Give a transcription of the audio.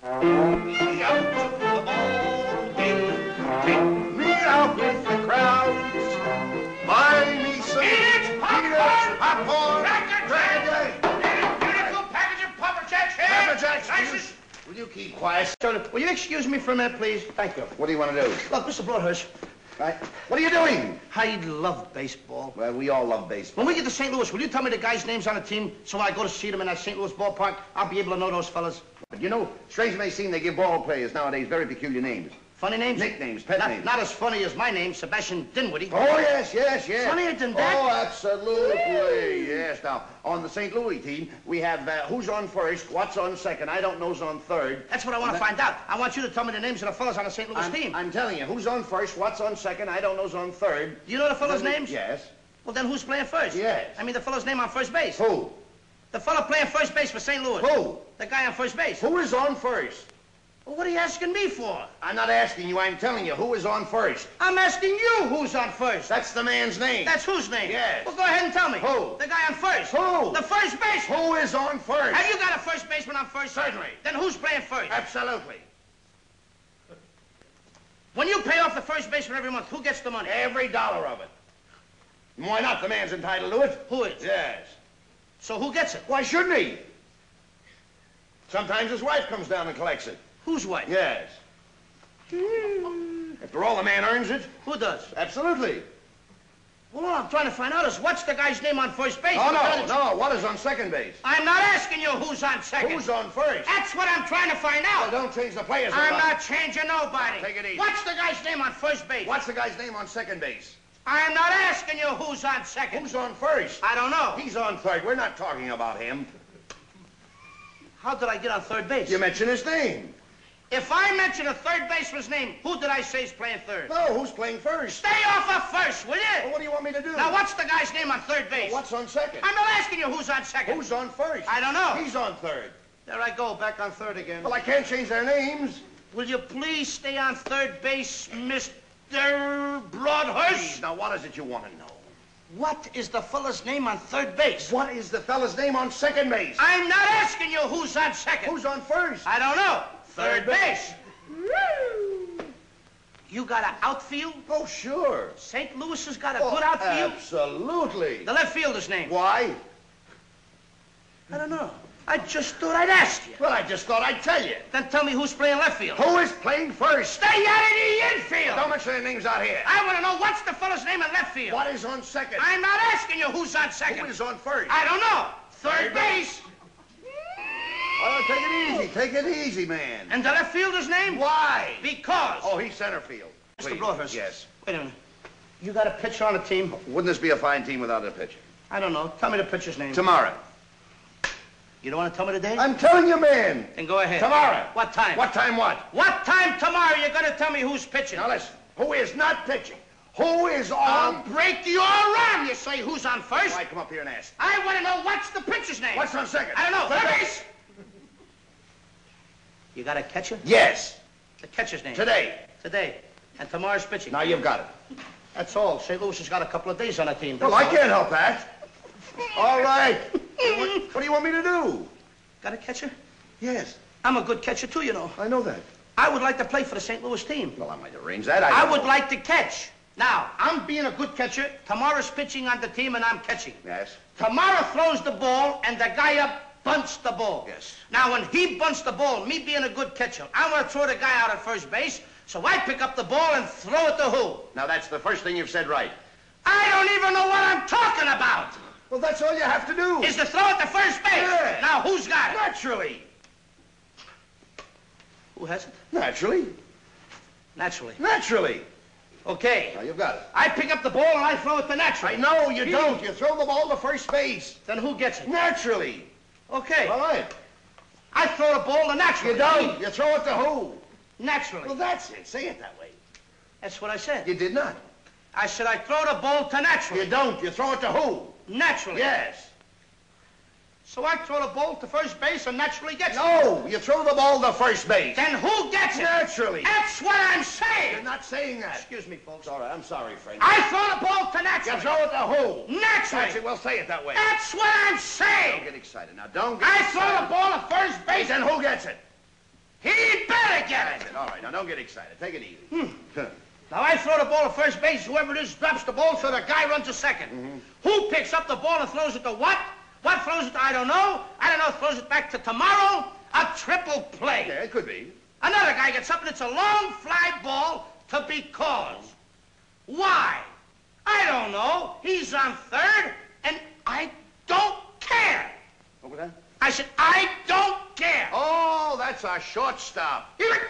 Me out to the ball game. Take me out with the crowds. Buy me some peanuts, popcorn, crackers. Beautiful package of Pepper Jacks here. Pepper Jacks, Nicest. will you keep quiet? Will you excuse me for a minute, please? Thank you. What do you want to do? Look, Mr. Broadhurst, Right. What are you doing? I love baseball. Well, we all love baseball. When we get to St. Louis, will you tell me the guys' names on the team so when I go to see them in that St. Louis ballpark, I'll be able to know those fellas? But you know, strange it may seem, they give ball players nowadays very peculiar names. Funny names? Nicknames, pet names. Not as funny as my name, Sebastian Dinwiddie. Oh, yes. Funnier than that? Oh, absolutely. Yes. Now, on the St. Louis team, we have who's on first, what's on second, I don't know's on third. That's what I want to find out. I want you to tell me the names of the fellas on the St. Louis team. I'm telling you, who's on first, what's on second, I don't know's on third. Do you know the fellas' names? Yes. Well, then who's playing first? Yes. I mean the fellow's name on first base. Who? The fellow playing first base for St. Louis. Who? The guy on first base. Who is on first? Well, what are you asking me for? I'm not asking you, I'm telling you, who is on first? I'm asking you who's on first. That's the man's name. That's whose name? Yes. Well, go ahead and tell me. Who? The guy on first. Who? The first baseman. Who is on first? Have you got a first baseman on first? Certainly. Then who's playing first? Absolutely. When you pay off the first baseman every month, who gets the money? Every dollar of it. Why not? The man's entitled to it. Who is? Yes. So who gets it? Why shouldn't he? Sometimes his wife comes down and collects it. Whose wife? Yes. After all, the man earns it. Who does? Absolutely. Well, all I'm trying to find out is what's the guy's name on first base? Oh, no. What is on second base? I'm not asking you who's on second. Who's on first? That's what I'm trying to find out. Well, don't change the players. I'm not changing nobody. Take it easy. What's the guy's name on first base? What's the guy's name on second base? I'm not asking you who's on second. Who's on first? I don't know. He's on third. We're not talking about him. How did I get on third base? You mentioned his name. If I mention a third baseman's name, who did I say is playing third? No, who's playing first? Stay off of first, will you? Well, what do you want me to do? Now, what's the guy's name on third base? Well, what's on second? I'm not asking you who's on second. Who's on first? I don't know. He's on third. There I go, back on third again. Well, I can't change their names. Will you please stay on third base, Mr. Broadhurst? Please, now, what is it you want to know? What is the fella's name on third base? What is the fella's name on second base? I'm not asking you who's on second. Who's on first? I don't know. Third base. You got an outfield? Oh, sure. St. Louis has got a good outfield? Absolutely. The left fielder's name? Why? I don't know. I just thought I'd ask you. Well, I just thought I'd tell you. Then tell me who's playing left field. Who is playing first? Stay out of the infield! Don't mention their names out here. I want to know what's the fella's name in left field. What is on second? I'm not asking you who's on second. Who is on first? I don't know. Third Third base. Oh, take it easy. Take it easy, man. And the left fielder's name? Why? Because. Oh, he's center field. Mr. Please. Broadhurst. Yes. Wait a minute. You got a pitcher on the team? Wouldn't this be a fine team without a pitcher? I don't know. Tell me the pitcher's name. Tomorrow. You don't want to tell me the day? I'm telling you, man. Then go ahead. Tomorrow. What time? What time what? What time tomorrow you're going to tell me who's pitching? Now listen. Who is not pitching? Who is on? I'll break your arm. You say who's on first? Why come up here and ask? I want to know what's the pitcher's name. What's on second? I don't know. Third Third base. base. You got a catcher? Yes. The catcher's name? Today. Today. And tomorrow's pitching. Now you've got it. That's all. St. Louis has got a couple of days on the team. Well, That's I all. can't help that. All right. What do you want me to do? Got a catcher? Yes, I'm a good catcher, too, you know. I know that. I would like to play for the St. Louis team. Well, I might arrange that. I would like to catch. Now, I'm being a good catcher. Tomorrow's pitching on the team, and I'm catching. Yes. Tomorrow throws the ball, and the guy up bunts the ball. Yes. Now, when he bunts the ball, me being a good catcher, I'm going to throw the guy out at first base, so I pick up the ball and throw it to who? Now, that's the first thing you've said right. I don't even know what I'm talking about. Well, that's all you have to do. Is to throw it to first base. Yeah. Now, who's got it? Naturally. Who has it? Naturally. Naturally. Naturally. Okay. Now, you've got it. I pick up the ball and I throw it to naturally. I know you don't. You throw the ball to first base. Then who gets it? Naturally. Okay. All right. I throw the ball to naturally. You don't. You throw it to who? Naturally. Well, that's it. Say it that way. That's what I said. You did not. I said I throw the ball to naturally. You don't. You throw it to who? Naturally. Yes. So I throw the ball to first base and naturally gets it. No, you throw the ball to first base. Then who gets it? Naturally. That's what I'm saying. You're not saying that. Excuse me, folks. All right, I'm sorry, friend. I throw the ball to naturally. You throw it to who? Naturally. That's it. Well, say it that way. That's what I'm saying. Don't get excited now. Don't get I excited. throw the ball to first base Then who gets it? He better get it. All right, now don't get excited. Take it easy. Now I throw the ball to first base. Whoever it is drops the ball, so the guy runs to second. Who picks up the ball and throws it to what? What throws it to I don't know. I don't know, throws it back to tomorrow. A triple play. Yeah, it could be. Another guy gets up and it's a long fly ball to because. Why? I don't know. He's on third, and I don't care. What was that? I said, I don't care. Oh, that's a shortstop. Here it